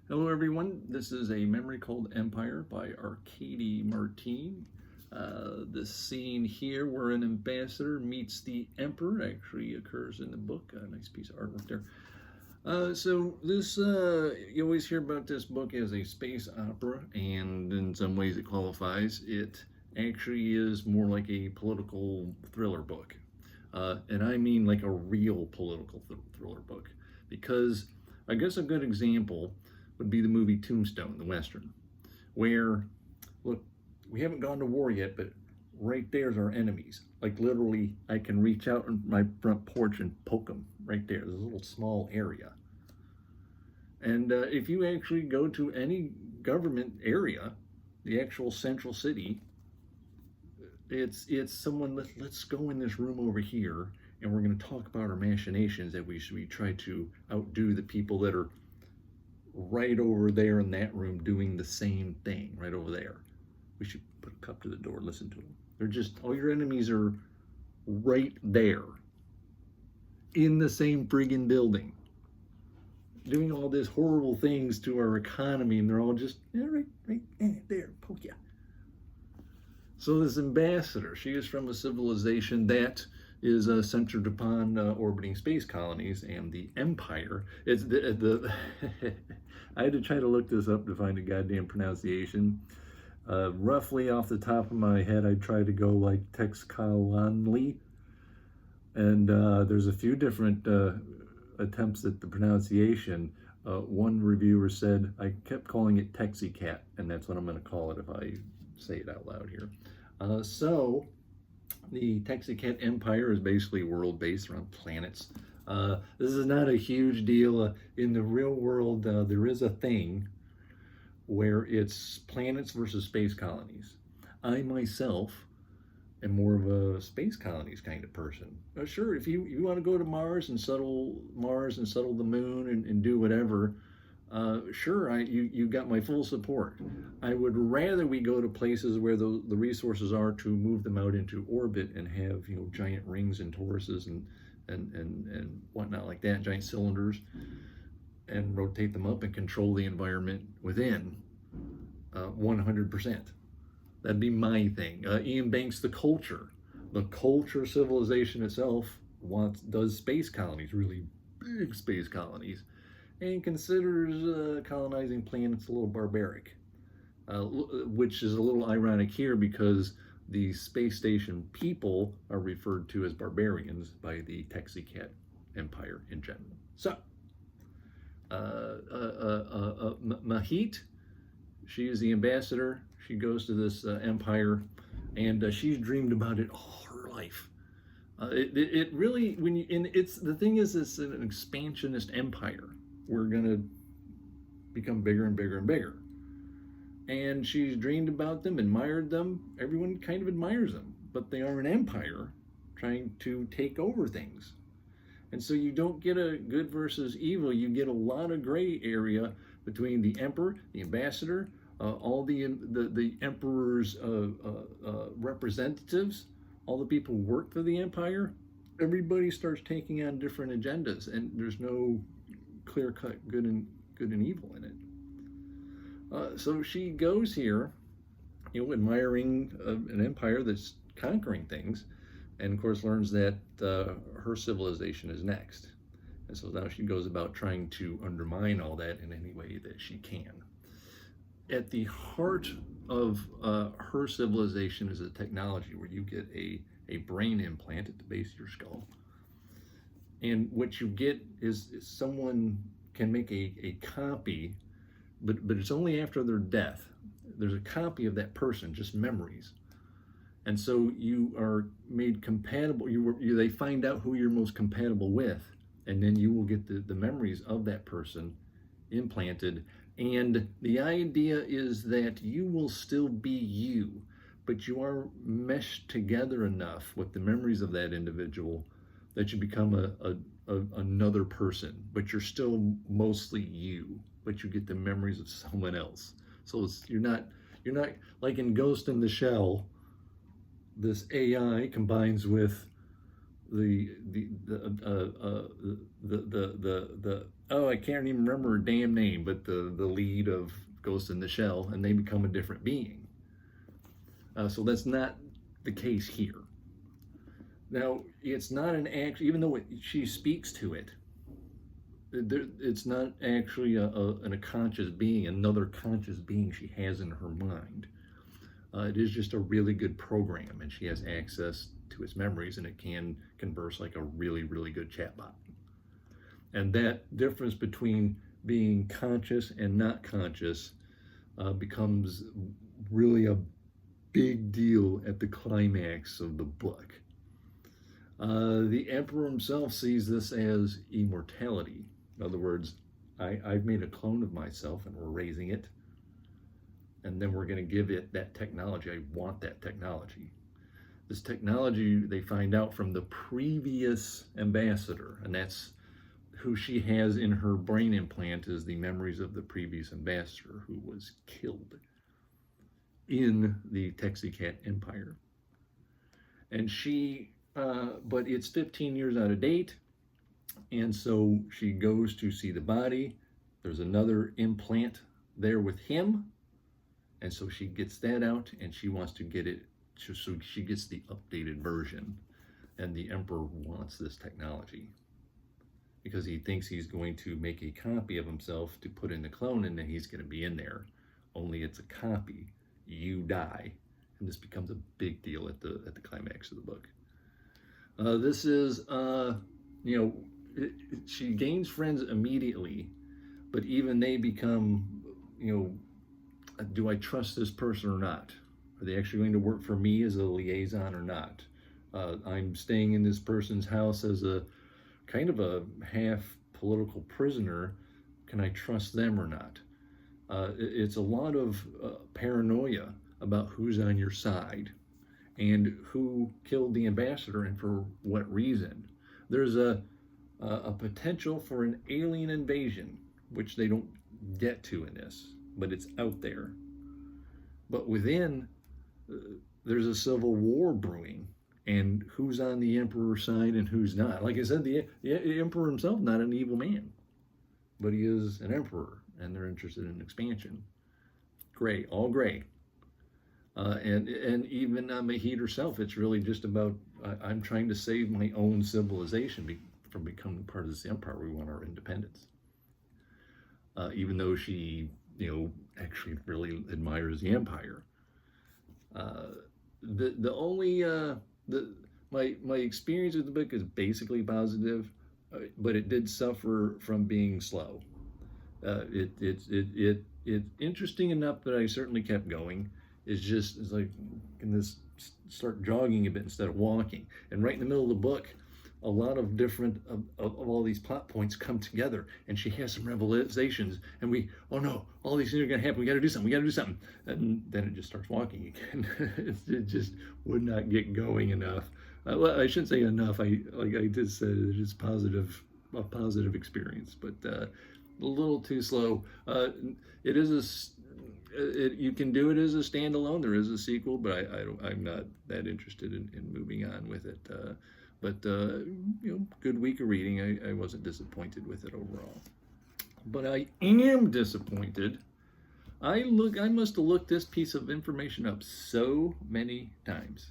Hello everyone, this is A Memory Called Empire by Arkady Martine. This scene here where an ambassador meets the emperor actually occurs in the book. A nice piece of artwork there. You always hear about this book as a space opera, and in some ways it qualifies. It actually is more like a political thriller book. And I mean like a real political thriller book. Because I guess a good example would be the movie Tombstone, the Western, where, look, we haven't gone to war yet, but right there's our enemies. Like literally, I can reach out on my front porch and poke them right there. There's a little small area. And if you actually go to any government area, the actual central city, it's someone, let's go in this room over here and we're going to talk about our machinations that we try to outdo the people that are right over there in that room doing the same thing right over there. We should put a cup to the door, listen to them. They're just, all your enemies are right there in the same friggin' building doing all these horrible things to our economy, and they're all just right there, poke ya. So this ambassador, she is from a civilization that is centered upon orbiting space colonies, and the empire. It's the I had to try to look this up to find a goddamn pronunciation. Roughly off the top of my head, I tried to go like Texcalanli, and there's a few different attempts at the pronunciation. One reviewer said I kept calling it Texicat, and that's what I'm going to call it if I say it out loud here. So the Texicat Empire is basically world-based around planets. This is not a huge deal. In the real world, there is a thing where it's planets versus space colonies. I myself am more of a space colonies kind of person. Sure, if you want to go to Mars and settle the moon and do whatever, sure, you got my full support. I would rather we go to places where the resources are to move them out into orbit and have giant rings and toruses and whatnot like that, giant cylinders, and rotate them up and control the environment within 100%. That'd be my thing. Ian Banks, the culture civilization itself does space colonies, really big space colonies, and considers colonizing planets a little barbaric, which is a little ironic here because the space station people are referred to as barbarians by the Texicat Empire in general. So, Mahit, she is the ambassador. She goes to this empire, and she's dreamed about it all her life. It really, the thing is, it's an expansionist empire. We're gonna become bigger and bigger and bigger. And she's dreamed about them, admired them. Everyone kind of admires them, but they are an empire trying to take over things. And so you don't get a good versus evil. You get a lot of gray area between the emperor, the ambassador, all the emperor's representatives, all the people who work for the empire. Everybody starts taking on different agendas, and there's no clear-cut good and evil in it. So she goes here, admiring an empire that's conquering things, and of course learns that her civilization is next. And so now she goes about trying to undermine all that in any way that she can. At the heart of her civilization is a technology where you get a brain implant at the base of your skull. And what you get is someone can make a copy, but it's only after their death. There's a copy of that person, just memories. And so you are made compatible. They find out who you're most compatible with, and then you will get the memories of that person implanted. And the idea is that you will still be you, but you are meshed together enough with the memories of that individual that you become another person, but you're still mostly you, but you get the memories of someone else. So you're not like in Ghost in the Shell. This AI combines with oh, I can't even remember her damn name, but the lead of Ghost in the Shell, and they become a different being. So that's not the case here. Now, it's not an act, even though she speaks to it, it's not actually a conscious being, another conscious being she has in her mind. It is just a really good program, and she has access to its memories, and it can converse like a really, really good chatbot. And that difference between being conscious and not conscious becomes really a big deal at the climax of the book. The emperor himself sees this as immortality. In other words, I've made a clone of myself and we're raising it, and then we're going to give it that technology. I want that technology. This technology they find out from the previous ambassador, and that's who she has in her brain implant, is the memories of the previous ambassador who was killed in the Texicat Empire. And she, but it's 15 years out of date, and so she goes to see the body. There's another implant there with him, and so she gets that out, and she wants to get it, so she gets the updated version, and the emperor wants this technology because he thinks he's going to make a copy of himself to put in the clone, and then he's going to be in there, only it's a copy. You die, and this becomes a big deal at the climax of the book. This is, she gains friends immediately, but even they become, do I trust this person or not? Are they actually going to work for me as a liaison or not? I'm staying in this person's house as a kind of a half political prisoner. Can I trust them or not? It's a lot of paranoia about who's on your side and who killed the ambassador and for what reason. There's a potential for an alien invasion, which they don't get to in this, but it's out there. But within, there's a civil war brewing, and who's on the emperor's side and who's not. Like I said, the emperor himself not an evil man, but he is an emperor, and they're interested in expansion. Gray, all gray. And even Mahid herself, it's really just about, I'm trying to save my own civilization from becoming part of this empire. We want our independence. Even though she, actually really admires the empire. The only, my experience with the book is basically positive, but it did suffer from being slow. It's interesting enough that I certainly kept going. It's like, can this start jogging a bit instead of walking? And right in the middle of the book, a lot of different of all these plot points come together, and she has some revelations, and oh no, all these things are going to happen. We got to do something. And then it just starts walking again. It just would not get going enough. Well, I shouldn't say enough. Like I did say, it's just a positive experience, but a little too slow. It is you can do it as a standalone. There is a sequel, but I'm not that interested in moving on with it. But good week of reading. I wasn't disappointed with it overall. But I am disappointed. I must have looked this piece of information up so many times,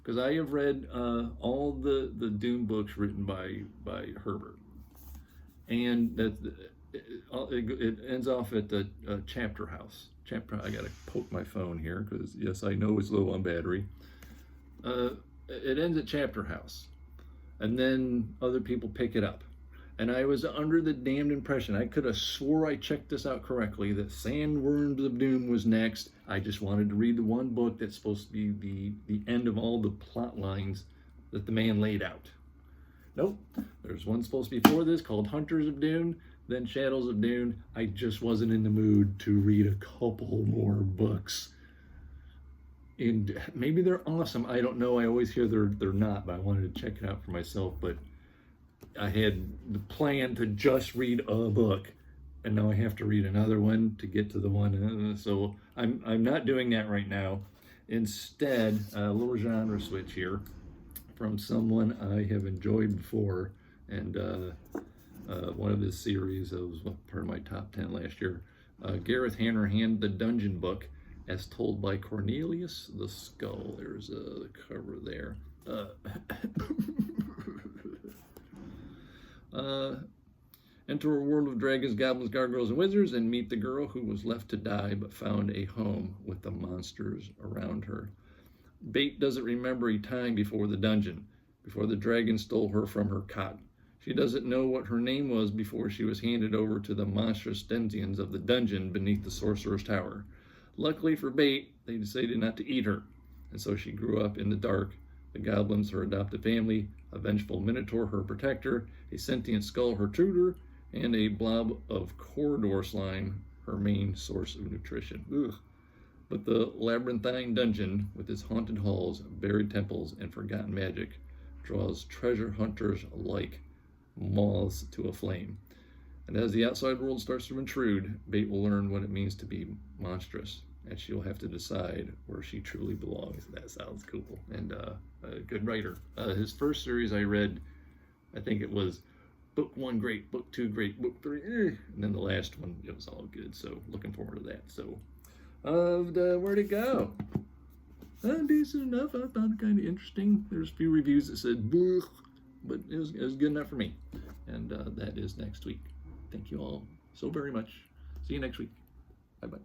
because I have read all the Dune books written by Herbert, and it ends off at the chapter house. I gotta poke my phone here because yes, I know it's low on battery. It ends at chapter house, and then other people pick it up. And I was under the damned impression, I could have swore I checked this out correctly, that Sandworms of Doom was next. I just wanted to read the one book that's supposed to be the end of all the plot lines that the man laid out. Nope, there's one supposed to be before this called Hunters of Dune, then Shadows of Dune. I just wasn't in the mood to read a couple more books. And maybe they're awesome, I don't know. I always hear they're not, but I wanted to check it out for myself. But I had the plan to just read a book, and now I have to read another one to get to the one. So I'm not doing that right now. Instead, a little genre switch here. from someone I have enjoyed before, and one of his series that was part of my top 10 last year. Gareth Hanrahan, The Dungeon Book, as told by Cornelius the Skull. There's the cover there. Enter a world of dragons, goblins, gargoyles, and wizards, and meet the girl who was left to die but found a home with the monsters around her. Bate doesn't remember a time before the dungeon, before the dragon stole her from her cot. She doesn't know what her name was before she was handed over to the monstrous denizens of the dungeon beneath the sorcerer's tower. Luckily for Bate, they decided not to eat her, and so she grew up in the dark. The goblins, her adopted family, a vengeful minotaur, her protector, a sentient skull, her tutor, and a blob of corridor slime, her main source of nutrition. Ugh. But the labyrinthine dungeon, with its haunted halls, buried temples, and forgotten magic, draws treasure hunters like moths to a flame. And as the outside world starts to intrude, Bate will learn what it means to be monstrous, and she'll have to decide where she truly belongs. That sounds cool. And a good writer. His first series I read, I think it was book 1 great, book 2 great, book 3 and then the last one, it was all good. So looking forward to that. So where'd it go? Decent enough. I thought it kind of interesting. There's a few reviews that said bleh, but it was good enough for me. And that is next week. Thank you all so very much. See you next week. Bye-bye.